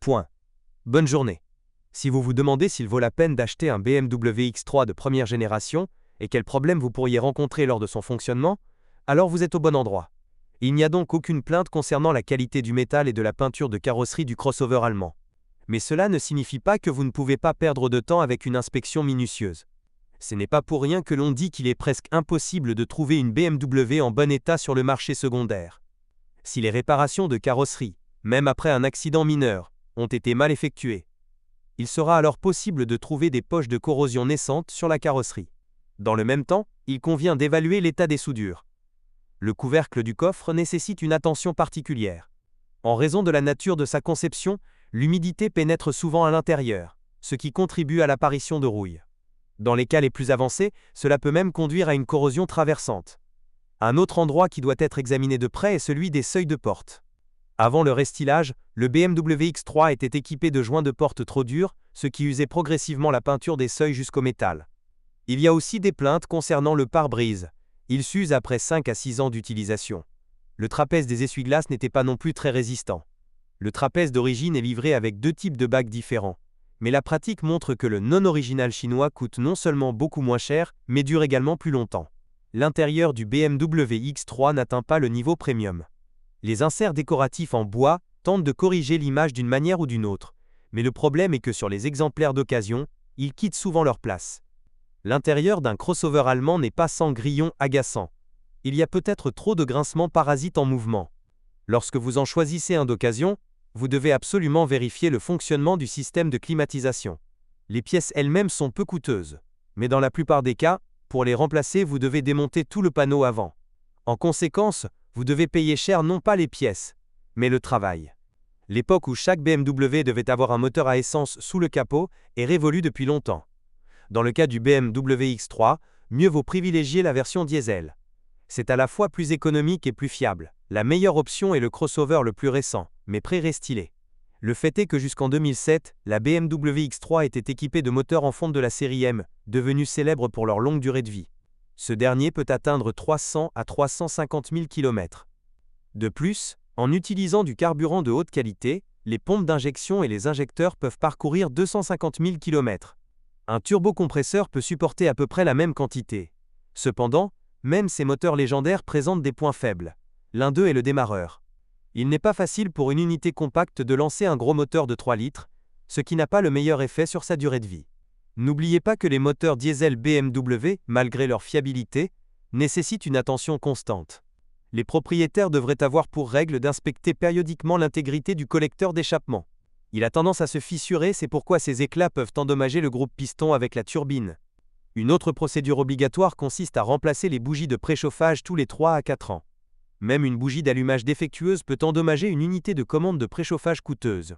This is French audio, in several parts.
Point. Bonne journée. Si vous vous demandez s'il vaut la peine d'acheter un BMW X3 de première génération, et quels problèmes vous pourriez rencontrer lors de son fonctionnement, alors vous êtes au bon endroit. Il n'y a donc aucune plainte concernant la qualité du métal et de la peinture de carrosserie du crossover allemand. Mais cela ne signifie pas que vous ne pouvez pas perdre de temps avec une inspection minutieuse. Ce n'est pas pour rien que l'on dit qu'il est presque impossible de trouver une BMW en bon état sur le marché secondaire. Si les réparations de carrosserie, même après un accident mineur, ont été mal effectuées, il sera alors possible de trouver des poches de corrosion naissantes sur la carrosserie. Dans le même temps, il convient d'évaluer l'état des soudures. Le couvercle du coffre nécessite une attention particulière. En raison de la nature de sa conception, l'humidité pénètre souvent à l'intérieur, ce qui contribue à l'apparition de rouille. Dans les cas les plus avancés, cela peut même conduire à une corrosion traversante. Un autre endroit qui doit être examiné de près est celui des seuils de porte. Avant le restylage, le BMW X3 était équipé de joints de porte trop durs, ce qui usait progressivement la peinture des seuils jusqu'au métal. Il y a aussi des plaintes concernant le pare-brise. Il s'use après 5 à 6 ans d'utilisation. Le trapèze des essuie-glaces n'était pas non plus très résistant. Le trapèze d'origine est livré avec 2 types de bagues différents. Mais la pratique montre que le non-original chinois coûte non seulement beaucoup moins cher, mais dure également plus longtemps. L'intérieur du BMW X3 n'atteint pas le niveau premium. Les inserts décoratifs en bois tentent de corriger l'image d'une manière ou d'une autre, mais le problème est que sur les exemplaires d'occasion, ils quittent souvent leur place. L'intérieur d'un crossover allemand n'est pas sans grillons agaçants. Il y a peut-être trop de grincements parasites en mouvement. Lorsque vous en choisissez un d'occasion, vous devez absolument vérifier le fonctionnement du système de climatisation. Les pièces elles-mêmes sont peu coûteuses, mais dans la plupart des cas, pour les remplacer, vous devez démonter tout le panneau avant. En conséquence, vous devez payer cher non pas les pièces, mais le travail. L'époque où chaque BMW devait avoir un moteur à essence sous le capot est révolue depuis longtemps. Dans le cas du BMW X3, mieux vaut privilégier la version diesel. C'est à la fois plus économique et plus fiable. La meilleure option est le crossover le plus récent, mais pré-restylé. Le fait est que jusqu'en 2007, la BMW X3 était équipée de moteurs en fonte de la série M, devenus célèbres pour leur longue durée de vie. Ce dernier peut atteindre 300 à 350 000 km. De plus, en utilisant du carburant de haute qualité, les pompes d'injection et les injecteurs peuvent parcourir 250 000 km. Un turbocompresseur peut supporter à peu près la même quantité. Cependant, même ces moteurs légendaires présentent des points faibles. L'un d'eux est le démarreur. Il n'est pas facile pour une unité compacte de lancer un gros moteur de 3 litres, ce qui n'a pas le meilleur effet sur sa durée de vie. N'oubliez pas que les moteurs diesel BMW, malgré leur fiabilité, nécessitent une attention constante. Les propriétaires devraient avoir pour règle d'inspecter périodiquement l'intégrité du collecteur d'échappement. Il a tendance à se fissurer, c'est pourquoi ces éclats peuvent endommager le groupe piston avec la turbine. Une autre procédure obligatoire consiste à remplacer les bougies de préchauffage tous les 3 à 4 ans. Même une bougie d'allumage défectueuse peut endommager une unité de commande de préchauffage coûteuse.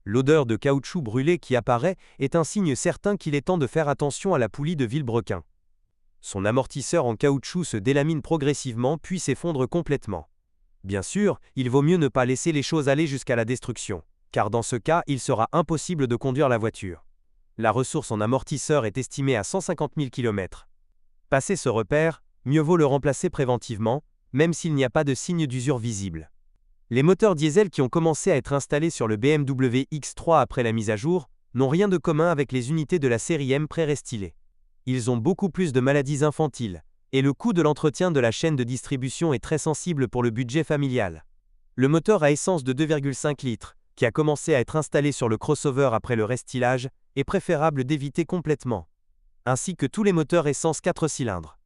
L'odeur de caoutchouc brûlé qui apparaît est un signe certain qu'il est temps de faire attention à la poulie de vilebrequin. Son amortisseur en caoutchouc se délamine progressivement puis s'effondre complètement. Bien sûr, il vaut mieux ne pas laisser les choses aller jusqu'à la destruction, car dans ce cas, il sera impossible de conduire la voiture. La ressource en amortisseur est estimée à 150 000 km. Passé ce repère, mieux vaut le remplacer préventivement, même s'il n'y a pas de signe d'usure visible. Les moteurs diesel qui ont commencé à être installés sur le BMW X3 après la mise à jour n'ont rien de commun avec les unités de la série M pré-restylées. Ils ont beaucoup plus de maladies infantiles, et le coût de l'entretien de la chaîne de distribution est très sensible pour le budget familial. Le moteur à essence de 2,5 litres, qui a commencé à être installé sur le crossover après le restylage, est préférable d'éviter complètement, ainsi que tous les moteurs essence 4 cylindres.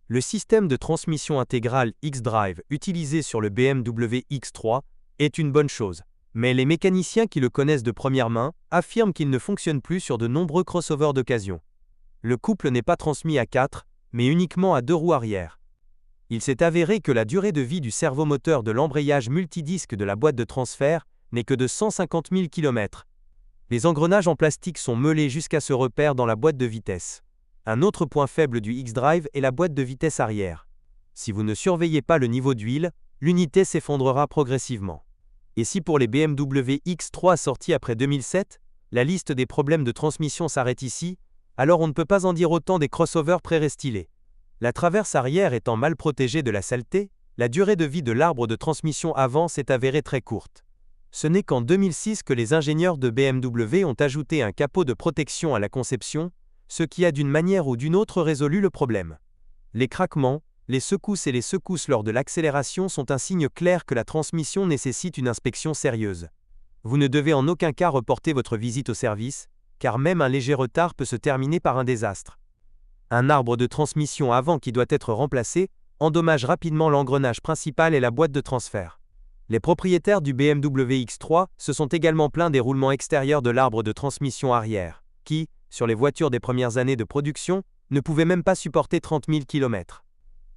Le système de transmission intégrale xDrive utilisé sur le BMW X3 est une bonne chose, mais les mécaniciens qui le connaissent de première main affirment qu'il ne fonctionne plus sur de nombreux crossovers d'occasion. Le couple n'est pas transmis à 4, mais uniquement à 2 roues arrière. Il s'est avéré que la durée de vie du servomoteur de l'embrayage multidisque de la boîte de transfert n'est que de 150 000 km. Les engrenages en plastique sont meulés jusqu'à ce repère dans la boîte de vitesse. Un autre point faible du xDrive est la boîte de vitesse arrière. Si vous ne surveillez pas le niveau d'huile, l'unité s'effondrera progressivement. Et si pour les BMW X3 sortis après 2007, la liste des problèmes de transmission s'arrête ici, alors on ne peut pas en dire autant des crossovers pré-restylés. La traverse arrière étant mal protégée de la saleté, la durée de vie de l'arbre de transmission avant s'est avérée très courte. Ce n'est qu'en 2006 que les ingénieurs de BMW ont ajouté un capot de protection à la conception, ce qui a d'une manière ou d'une autre résolu le problème. Les craquements, les secousses et les secousses lors de l'accélération sont un signe clair que la transmission nécessite une inspection sérieuse. Vous ne devez en aucun cas reporter votre visite au service, car même un léger retard peut se terminer par un désastre. Un arbre de transmission avant qui doit être remplacé endommage rapidement l'engrenage principal et la boîte de transfert. Les propriétaires du BMW X3 se sont également plaints des roulements extérieurs de l'arbre de transmission arrière, qui, sur les voitures des premières années de production, ne pouvaient même pas supporter 30 000 km.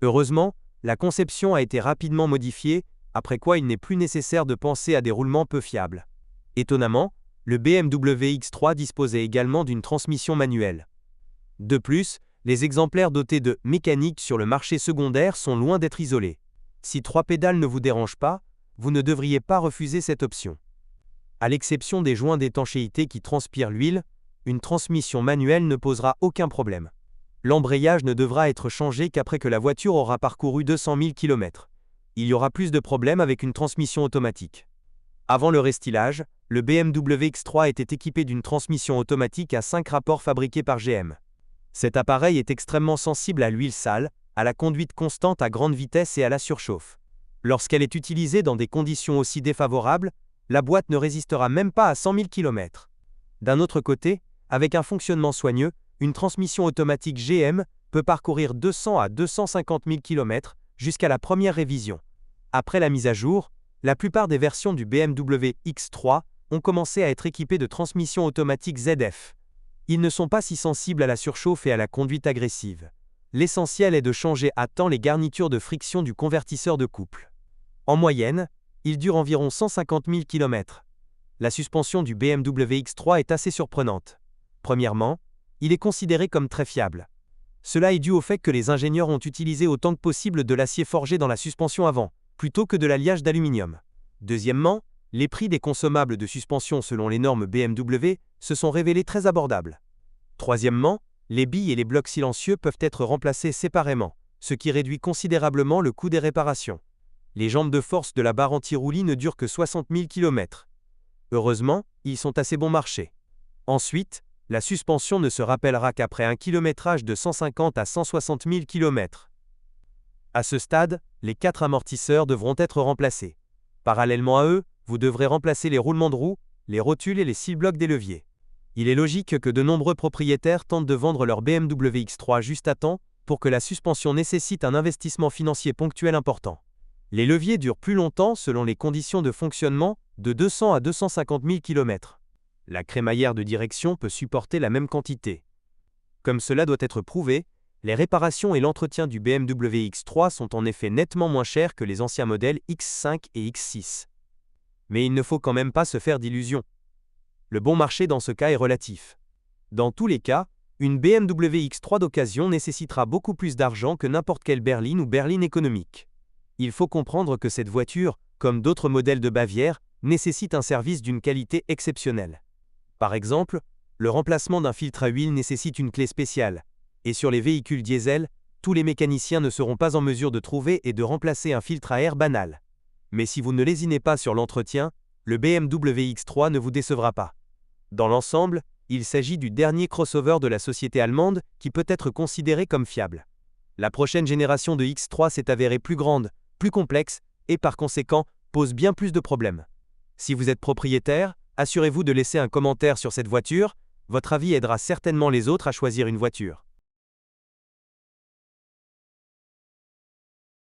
Heureusement, la conception a été rapidement modifiée, après quoi il n'est plus nécessaire de penser à des roulements peu fiables. Étonnamment, le BMW X3 disposait également d'une transmission manuelle. De plus, les exemplaires dotés de mécanique sur le marché secondaire sont loin d'être isolés. Si 3 pédales ne vous dérangent pas, vous ne devriez pas refuser cette option. À l'exception des joints d'étanchéité qui transpirent l'huile, une transmission manuelle ne posera aucun problème. L'embrayage ne devra être changé qu'après que la voiture aura parcouru 200 000 km. Il y aura plus de problèmes avec une transmission automatique. Avant le restylage, le BMW X3 était équipé d'une transmission automatique à 5 rapports fabriquée par GM. Cet appareil est extrêmement sensible à l'huile sale, à la conduite constante à grande vitesse et à la surchauffe. Lorsqu'elle est utilisée dans des conditions aussi défavorables, la boîte ne résistera même pas à 100 000 km. D'un autre côté, avec un fonctionnement soigneux, une transmission automatique GM peut parcourir 200 à 250 000 km jusqu'à la première révision. Après la mise à jour, la plupart des versions du BMW X3 ont commencé à être équipées de transmissions automatiques ZF. Ils ne sont pas si sensibles à la surchauffe et à la conduite agressive. L'essentiel est de changer à temps les garnitures de friction du convertisseur de couple. En moyenne, il dure environ 150 000 km. La suspension du BMW X3 est assez surprenante. Premièrement, il est considéré comme très fiable. Cela est dû au fait que les ingénieurs ont utilisé autant que possible de l'acier forgé dans la suspension avant, plutôt que de l'alliage d'aluminium. Deuxièmement, les prix des consommables de suspension selon les normes BMW se sont révélés très abordables. Troisièmement, les billes et les blocs silencieux peuvent être remplacés séparément, ce qui réduit considérablement le coût des réparations. Les jambes de force de la barre anti-roulis ne durent que 60 000 km. Heureusement, ils sont assez bon marché. Ensuite, la suspension ne se rappellera qu'après un kilométrage de 150 à 160 000 km. À ce stade, les 4 amortisseurs devront être remplacés. Parallèlement à eux, vous devrez remplacer les roulements de roues, les rotules et les 6 blocs des leviers. Il est logique que de nombreux propriétaires tentent de vendre leur BMW X3 juste à temps pour que la suspension nécessite un investissement financier ponctuel important. Les leviers durent plus longtemps selon les conditions de fonctionnement, de 200 à 250 000 km. La crémaillère de direction peut supporter la même quantité. Comme cela doit être prouvé, les réparations et l'entretien du BMW X3 sont en effet nettement moins chers que les anciens modèles X5 et X6. Mais il ne faut quand même pas se faire d'illusions. Le bon marché dans ce cas est relatif. Dans tous les cas, une BMW X3 d'occasion nécessitera beaucoup plus d'argent que n'importe quelle berline ou berline économique. Il faut comprendre que cette voiture, comme d'autres modèles de Bavière, nécessite un service d'une qualité exceptionnelle. Par exemple, le remplacement d'un filtre à huile nécessite une clé spéciale, et sur les véhicules diesel, tous les mécaniciens ne seront pas en mesure de trouver et de remplacer un filtre à air banal. Mais si vous ne lésinez pas sur l'entretien, le BMW X3 ne vous décevra pas. Dans l'ensemble, il s'agit du dernier crossover de la société allemande qui peut être considéré comme fiable. La prochaine génération de X3 s'est avérée plus grande, plus complexe, et par conséquent, pose bien plus de problèmes. Si vous êtes propriétaire, assurez-vous de laisser un commentaire sur cette voiture, votre avis aidera certainement les autres à choisir une voiture.